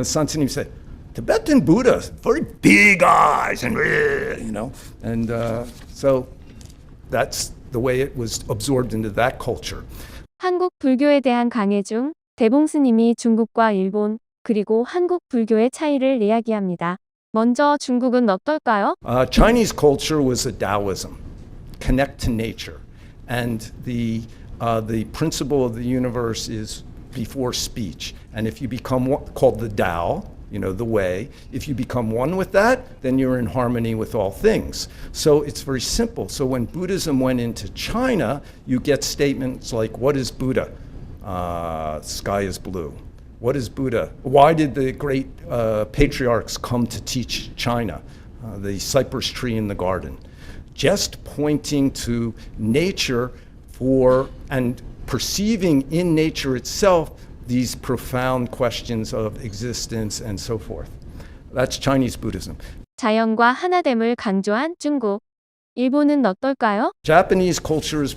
Sant S님 said, Tibetan Buddha, very big eyes, and so that's the way it was absorbed into that culture. 한국 불교에 대한 강해 중 대봉 스님이 중국과 일본 그리고 한국 불교의 차이를 이야기합니다. 먼저 중국은 어떨까요? Chinese culture was a Taoism, connect to nature, and the principle of the universe is before speech. And if you become called the Tao, the way, if you become one with that, then you're in harmony with all things. So it's very simple. So when Buddhism went into China, you get statements like, what is Buddha? Sky is blue. What is Buddha? Why did the great patriarchs come to teach China? The cypress tree in the garden. Just pointing to nature and perceiving in nature itself these profound questions of existence and so forth. That's Chinese Buddhism. 자연과 하나됨을 강조한 중국. 일본은 어떨까요? Japanese culture is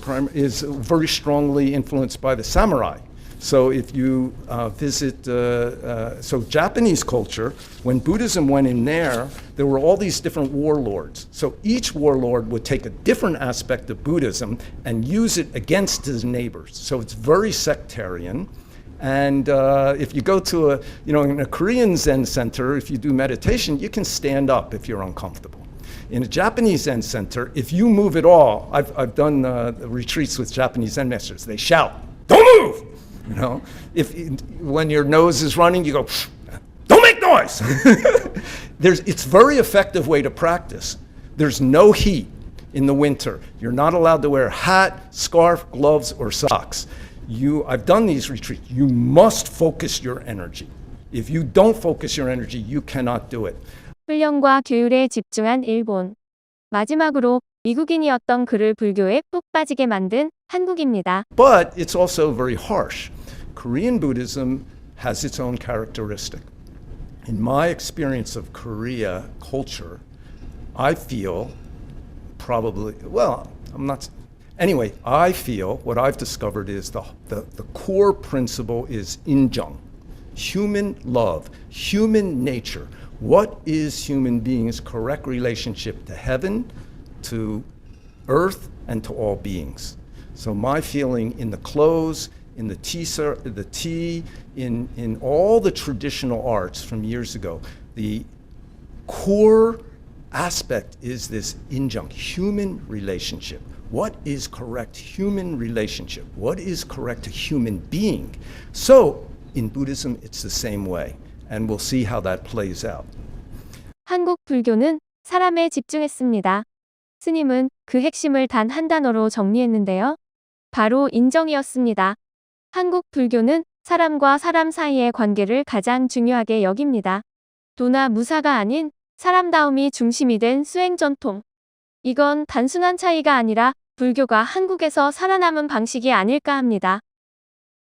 very strongly influenced by the samurai. So if you visit, so Japanese culture, when Buddhism went in there were all these different warlords. So each warlord would take a different aspect of Buddhism and use it against his neighbors. So it's very sectarian. And if you go to in a Korean Zen center, if you do meditation, you can stand up if you're uncomfortable. In a Japanese Zen center, if you move at all, I've done retreats with Japanese Zen masters. They shout, "Don't move!" When your nose is running, you go, "Don't make noise!" It's a very effective way to practice. There's no heat in the winter. You're not allowed to wear a hat, scarf, gloves, or socks. I've done these retreats. You must focus your energy. If you don't focus your energy, you cannot do it. 훈련과 규율에 집중한 일본. 마지막으로 미국인이었던 그를 불교에 푹 빠지게 만든 한국입니다. But it's also very harsh. Korean Buddhism has its own characteristic. In my experience of Korea culture, I feel I feel what I've discovered is the core principle is injung, human love, human nature. What is human beings' correct relationship to heaven, to earth, and to all beings? So my feeling in the clothes, in the tea, in all the traditional arts from years ago, the core aspect is this injunct, human relationship. What is correct human relationship? What is correct human being? So in Buddhism, it's the same way. And we'll see how that plays out. 한국 불교는 사람에 집중했습니다. 스님은 그 핵심을 단 한 단어로 정리했는데요. 바로 인정이었습니다. 한국 불교는 사람과 사람 사이의 관계를 가장 중요하게 여깁니다. 도나 무사가 아닌 사람다움이 중심이 된 수행 전통. 이건 단순한 차이가 아니라 불교가 한국에서 살아남은 방식이 아닐까 합니다.